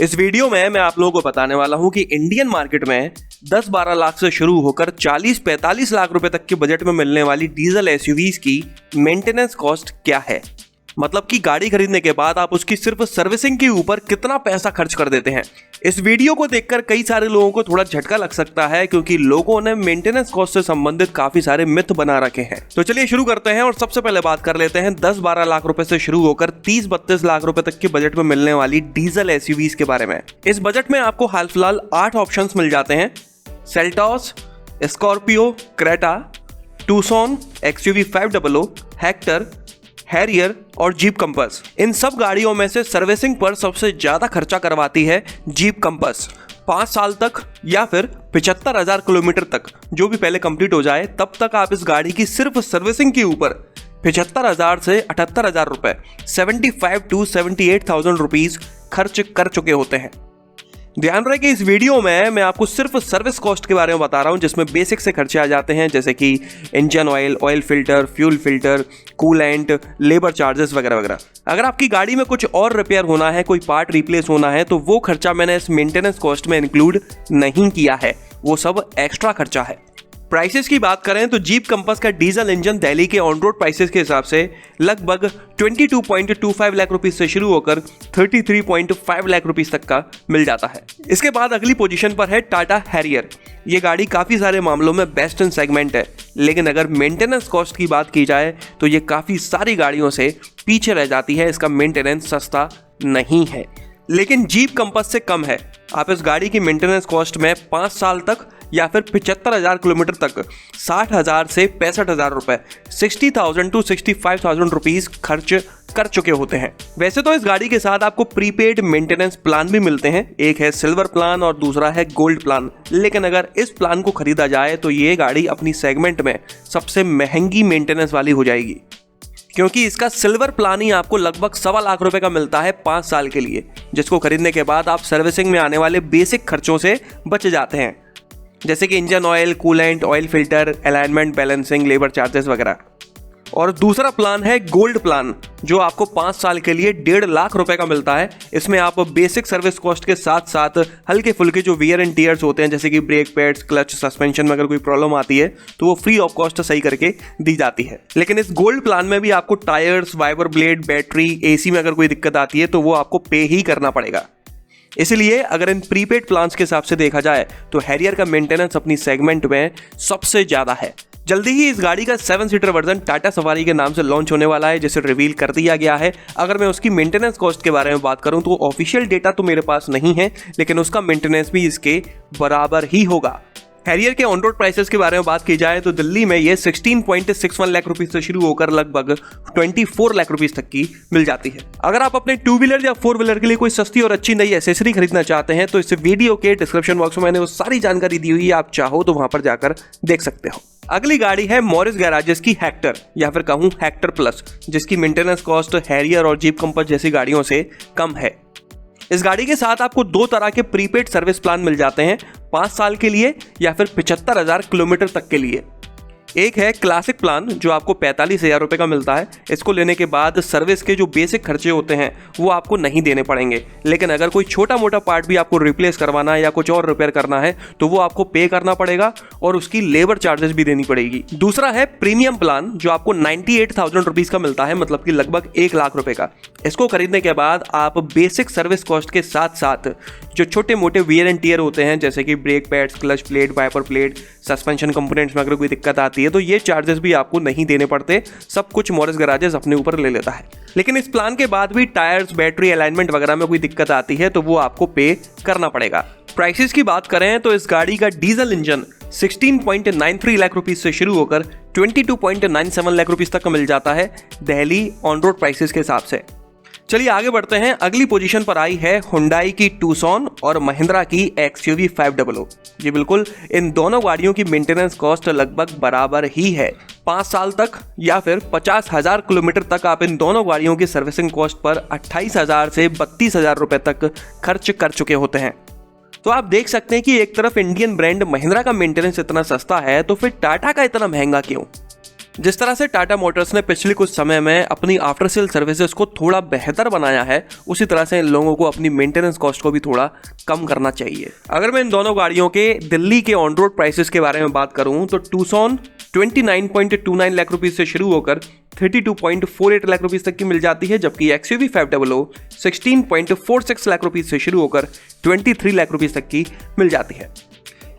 इस वीडियो में मैं आप लोगों को बताने वाला हूं कि इंडियन मार्केट में 10-12 लाख से शुरू होकर 40-45 लाख रुपए तक के बजट में मिलने वाली डीजल एसयूवीज की मेंटेनेंस कॉस्ट क्या है। मतलब कि गाड़ी खरीदने के बाद आप उसकी सिर्फ सर्विसिंग के ऊपर कितना पैसा खर्च कर देते हैं। इस वीडियो को देखकर कई सारे लोगों को थोड़ा झटका लग सकता है, क्योंकि लोगों ने मेंटेनेंस कॉस्ट से संबंधित काफी सारे मिथ बना रखे हैं। तो चलिए शुरू करते हैं और सबसे पहले बात कर लेते हैं 10-12 लाख रुपए से शुरू होकर 30-32 लाख रुपए तक के बजट में मिलने वाली डीजल एसयूवीज के बारे में। इस बजट में आपको हाल फिलहाल 8 ऑप्शंस मिल जाते हैं: Seltos, Scorpio, Creta, Tucson, XUV 500, Hector, Harrier और जीप कंपास। इन सब गाड़ियों में से सर्विसिंग पर सबसे ज्यादा खर्चा करवाती है जीप कंपास। 5 साल तक या फिर 75,000 किलोमीटर तक, जो भी पहले कंप्लीट हो जाए, तब तक आप इस गाड़ी की सिर्फ सर्विसिंग के ऊपर 75,000 से 78,000 रुपए, 75 to 78,000 रुपीज खर्च कर चुके होते हैं। ध्यान रहे कि इस वीडियो में मैं आपको सिर्फ सर्विस कॉस्ट के बारे में बता रहा हूं, जिसमें बेसिक से खर्चे आ जाते हैं, जैसे कि engine oil, oil filter, fuel filter, coolant, labour charges वगैरह वगैरह। अगर आपकी गाड़ी में कुछ और रिपेयर होना है, कोई पार्ट रिप्लेस होना है, तो वो खर्चा मैंने इस मेंटेनेंस कॉस्ट में इंक्लूड नहीं किया है, वो सब एक्स्ट्रा खर्चा है। प्राइसेस की बात करें तो जीप कंपास का डीजल इंजन दिल्ली के ऑन रोड प्राइसेस के हिसाब से लगभग 22.25 लाख रुपीस से शुरू होकर 33.5 लाख रुपीस तक का मिल जाता है। इसके बाद अगली पोजीशन पर है टाटा हैरियर। ये गाड़ी काफी सारे मामलों में बेस्ट इन सेगमेंट है, लेकिन अगर मेंटेनेंस कॉस्ट की बात की जाए तो ये काफी सारी गाड़ियों से पीछे रह जाती है। इसका मेंटेनेंस सस्ता नहीं है, लेकिन जीप कंपास से कम है। आप इस गाड़ी की मेंटेनेंस कॉस्ट में 5 साल तक या फिर 75,000 किलोमीटर तक 60,000 से 65,000 रुपए, 60,000 to 65,000 रुपीज खर्च कर चुके होते हैं। वैसे तो इस गाड़ी के साथ आपको प्रीपेड मेंटेनेंस प्लान भी मिलते हैं। एक है सिल्वर प्लान और दूसरा है गोल्ड प्लान, लेकिन अगर इस प्लान को खरीदा जाए तो ये गाड़ी अपनी सेगमेंट में सबसे महंगी मेंटेनेंस वाली हो जाएगी, क्योंकि इसका सिल्वर प्लान ही आपको लगभग 1.25 लाख रुपए का मिलता है 5 साल के लिए, जिसको खरीदने के बाद आप सर्विसिंग में आने वाले बेसिक खर्चों से बच जाते हैं, जैसे कि engine oil, coolant, oil filter, alignment, balancing, labour charges वगैरह। और दूसरा प्लान है गोल्ड प्लान, जो आपको 5 साल के लिए 1.5 लाख रुपए का मिलता है। इसमें आप बेसिक सर्विस कॉस्ट के साथ साथ हल्के फुल्के जो वियर एंड टीयर्स होते हैं, जैसे कि ब्रेक पैड्स, क्लच, सस्पेंशन में अगर कोई प्रॉब्लम आती है तो वो फ्री ऑफ कॉस्ट सही करके दी जाती है। लेकिन इस गोल्ड प्लान में भी आपको tyres, wiper blade, battery, AC में अगर कोई दिक्कत आती है तो वो आपको पे ही करना पड़ेगा। इसलिए अगर इन प्रीपेड प्लान्स के हिसाब से देखा जाए तो हैरियर का मेंटेनेंस अपनी सेगमेंट में सबसे ज्यादा है। जल्दी ही इस गाड़ी का 7 सीटर वर्जन टाटा सफारी के नाम से लॉन्च होने वाला है, जिसे रिवील कर दिया गया है। अगर मैं उसकी मेंटेनेंस कॉस्ट के बारे में बात करूं तो ऑफिशियल डेटा तो मेरे पास नहीं है, लेकिन उसका मेंटेनेंस भी इसके बराबर ही होगा। हैरियर के ऑन रोड प्राइसेस के बारे में बात की जाए तो दिल्ली में ये 16.61 लाख रुपीस से शुरू होकर लगभग 24 लाख रुपीस तक की मिल जाती है। अगर आप अपने 2 व्हीलर या 4 व्हीलर के लिए कोई सस्ती और अच्छी नई एसेसरी खरीदना चाहते हैं तो इस वीडियो के डिस्क्रिप्शन बॉक्स में मैंने वो सारी जानकारी दी हुई है, आप चाहो तो वहां पर जाकर देख सकते हो। अगली गाड़ी है मॉरिस गैराजेस की हेक्टर, या फिर कहूं हेक्टर प्लस, जिसकी मेंटेनेंस कॉस्ट हैरियर और जीप कंपास जैसी गाड़ियों से कम है। इस गाड़ी के साथ आपको 2 तरह के प्रीपेड सर्विस प्लान मिल जाते हैं, 5 साल के लिए या फिर 75,000 किलोमीटर तक के लिए। एक है क्लासिक प्लान, जो आपको 45,000 रुपए का मिलता है। इसको लेने के बाद सर्विस के जो बेसिक खर्चे होते हैं वो आपको नहीं देने पड़ेंगे, लेकिन अगर कोई छोटा मोटा पार्ट भी आपको रिप्लेस करवाना है या कुछ और रिपेयर करना है तो वो आपको पे करना पड़ेगा और उसकी लेबर चार्जेस भी देनी पड़ेगी। दूसरा है प्रीमियम प्लान, जो आपको 98,000 रुपीज का मिलता है, मतलब कि लगभग 1 लाख रुपए का। इसको खरीदने के बाद आप बेसिक सर्विस कॉस्ट के साथ साथ जो छोटे मोटे वियर एंड टियर होते हैं, जैसे कि brake pads, clutch plate, wiper plate, suspension components में अगर कोई दिक्कत आती है तो ये चार्जेस भी आपको नहीं देने पड़ते। सब कुछ मॉरिस गैराजेस अपने ऊपर ले लेता है। लेकिन इस प्लान के बाद भी टायर्स, बैटरी, अलाइनमेंट वगैरह में कोई दिक्कत आती है तो वो आपको पे करना पड़ेगा। प्राइसेस की बात करें तो इस गाड़ी का डीजल इंजन 16.93 लाख रुपीस से शुरू होकर 22.97 लाख रुपीस तक का मिल जाता है दिल्ली ऑन रोड प्राइसेस के हिसाब से। चलिए आगे बढ़ते हैं। अगली पोजीशन पर आई है हुंडई की टूसॉन और महिंद्रा की एक्सयूवी 500। जी बिल्कुल, इन दोनों गाड़ियों की मेंटेनेंस कॉस्ट लगभग बराबर ही है। 5 साल तक या फिर 50,000 किलोमीटर तक आप इन दोनों गाड़ियों की सर्विसिंग कॉस्ट पर 28,000 से 32,000 रुपए तक खर्च कर चुके होते हैं। तो आप देख सकते हैं कि एक तरफ इंडियन ब्रांड महिंद्रा का मेंटेनेंस इतना सस्ता है, तो फिर टाटा का इतना महंगा क्यों? जिस तरह से टाटा मोटर्स ने पिछले कुछ समय में अपनी आफ्टर सेल सर्विसेज को थोड़ा बेहतर बनाया है, उसी तरह से इन लोगों को अपनी मेंटेनेंस कॉस्ट को भी थोड़ा कम करना चाहिए। अगर मैं इन दोनों गाड़ियों के दिल्ली के ऑन रोड प्राइसेस के बारे में बात करूं तो टूसॉन 29.29 लाख रुपीस से शुरू होकर 32.48 लाख रुपीस तक की मिल जाती है, जबकि XUV 500 16.46 लाख रुपीस से शुरू होकर 23 लाख रुपीस तक की मिल जाती है।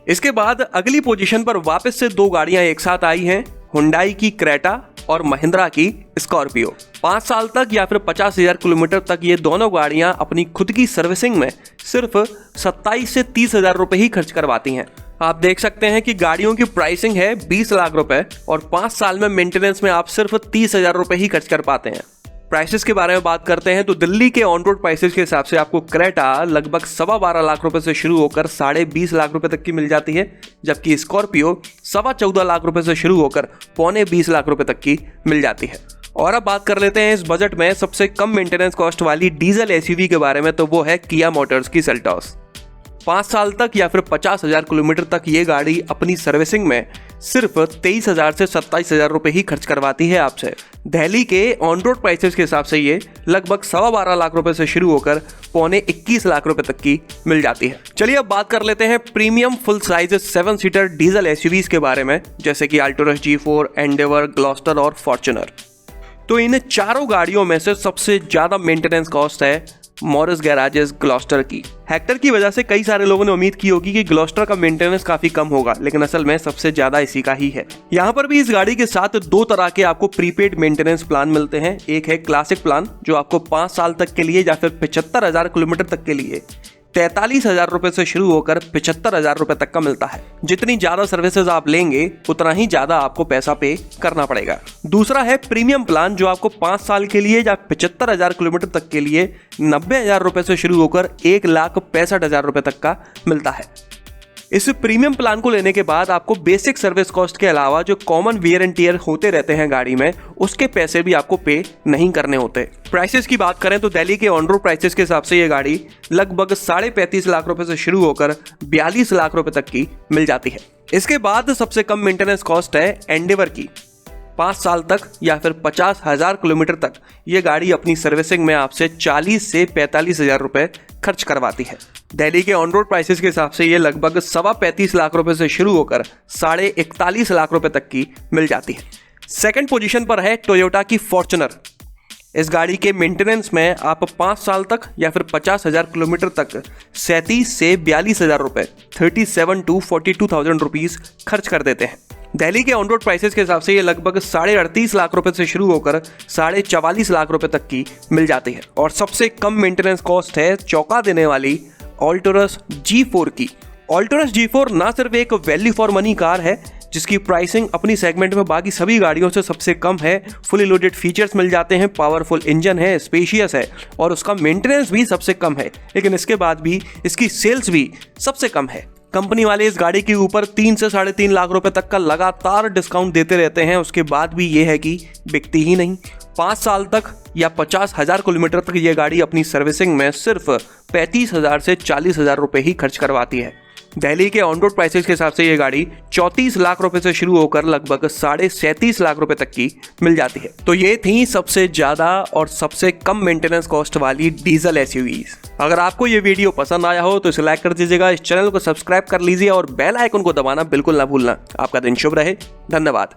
इसके बाद अगली पोजीशन पर वापस से दो गाड़ियां एक साथ आई हैं, हुंडई की क्रेटा और महिंद्रा की स्कॉर्पियो। 5 साल तक या फिर 50,000 किलोमीटर तक ये दोनों गाड़ियां अपनी खुद की सर्विसिंग में सिर्फ 27 से 30,000 रुपए ही खर्च करवाती हैं। आप देख सकते हैं कि गाड़ियों की प्राइसिंग है 20 लाख रुपए और 5 साल में मेंटेनेंस में आप सिर्फ 30,000 रुपए ही खर्च कर पाते हैं। प्राइसेस के बारे में बात करते हैं तो दिल्ली के ऑन रोड प्राइसेस के हिसाब से आपको क्रेटा लगभग 12.25 लाख रुपए से शुरू होकर 20.5 लाख रुपए तक की मिल जाती है, जबकि स्कॉर्पियो 14.25 लाख रुपए से शुरू होकर 20 लाख रुपए तक की मिल जाती है। और अब बात कर लेते हैं इस बजट में सबसे कम मेंटेनेंस कॉस्ट वाली डीजल SUV के बारे में, तो वो है किया मोटर्स की सेल्टॉस। 5 साल तक या फिर 50,000 किलोमीटर तक ये गाड़ी अपनी सर्विसिंग में सिर्फ 23,000 से 27,000 रुपए ही खर्च करवाती है आपसे। दिल्ली के ऑन रोड प्राइसेस के हिसाब से ये लगभग 12.25 लाख रुपए से शुरू होकर 21 लाख रुपए तक की मिल जाती है। चलिए अब बात कर लेते हैं premium full size 7 seater diesel SUVs के बारे में, जैसे कि अल्टोरस G4, एंडेवर, ग्लॉस्टर और फॉर्च्यूनर। तो इन चारों गाड़ियों में से सबसे ज्यादा मेंटेनेंस कॉस्ट है मॉरिस गैराजेस ग्लॉस्टर की। हेक्टर की वजह से कई सारे लोगों ने उम्मीद की होगी कि ग्लॉस्टर का मेंटेनेंस काफी कम होगा, लेकिन असल में सबसे ज्यादा इसी का ही है। यहाँ पर भी इस गाड़ी के साथ दो तरह के आपको प्रीपेड मेंटेनेंस प्लान मिलते हैं। एक है क्लासिक प्लान जो आपको 5 साल तक के लिए या फिर 75,000 किलोमीटर तक के लिए 43,000 रुपए से शुरू होकर 75,000 रुपए तक का मिलता है। जितनी ज्यादा सर्विसेज आप लेंगे उतना ही ज्यादा आपको पैसा पे करना पड़ेगा। दूसरा है प्रीमियम प्लान जो आपको 5 साल के लिए या 75,000 किलोमीटर तक के लिए 90,000 रुपए से शुरू होकर 1,65,000 रुपए तक का मिलता है। इस प्रीमियम प्लान को लेने के बाद आपको बेसिक सर्विस कॉस्ट के अलावा जो कॉमन वियर एंड टियर होते रहते हैं गाड़ी में, उसके पैसे भी आपको पे नहीं करने होते। प्राइसेस की बात करें तो दिल्ली के ऑन रोड प्राइसेस के हिसाब से ये गाड़ी लगभग 35.5 लाख रुपए से शुरू होकर 42 लाख रुपए तक की मिल जाती है। इसके बाद सबसे कम मेंटेनेंस कॉस्ट है एंडेवर की। 5 साल तक या फिर 50,000 किलोमीटर तक ये गाड़ी अपनी सर्विसिंग में आपसे 40 से 45,000 रुपए खर्च करवाती है। दिल्ली के ऑन रोड प्राइसेस के हिसाब से ये लगभग 35 लाख रुपए से शुरू होकर 41 लाख रुपए तक की मिल जाती है। सेकंड पोजीशन पर है टोयोटा की फॉर्च्यूनर। इस गाड़ी के मेंटेनेंस में आप 5 साल तक या फिर 50,000 किलोमीटर तक 37 से 42,000 रुपए 37 to 42,000 रुपीज खर्च कर देते हैं। दिल्ली के ऑन रोड प्राइसेस के हिसाब से ये लगभग 38.5 लाख रुपए से शुरू होकर 44.5 लाख रुपए तक की मिल जाती है। और सबसे कम मेंटेनेंस कॉस्ट है चौंका देने वाली अल्टोरस G4 की। अल्टोरस G4 ना सिर्फ एक वैल्यू फॉर मनी कार है जिसकी प्राइसिंग अपनी सेगमेंट में बाकी सभी गाड़ियों से सबसे कम है, फुली लोडेड फीचर्स मिल जाते हैं, पावरफुल इंजन है, स्पेशियस है और उसका मेंटेनेंस भी सबसे कम है, लेकिन इसके बाद भी इसकी सेल्स भी सबसे कम है। कंपनी वाले इस गाड़ी के ऊपर 3 से 3.5 लाख रुपए तक का लगातार डिस्काउंट देते रहते हैं, उसके बाद भी ये है कि बिकती ही नहीं। 5 साल तक या 50,000 किलोमीटर तक ये गाड़ी अपनी सर्विसिंग में सिर्फ 35,000 से 40,000 रुपए ही खर्च करवाती है। दिल्ली के ऑन रोड प्राइसेस के हिसाब से ये गाड़ी 34 लाख रुपए से शुरू होकर लगभग 37.5 लाख रुपए तक की मिल जाती है। तो ये थी सबसे ज्यादा और सबसे कम मेंटेनेंस कॉस्ट वाली डीजल SUVs। अगर आपको ये वीडियो पसंद आया हो तो इसे लाइक कर दीजिएगा, इस चैनल को सब्सक्राइब कर लीजिए और बेल आइकन को दबाना बिल्कुल ना भूलना। आपका दिन शुभ रहे। धन्यवाद।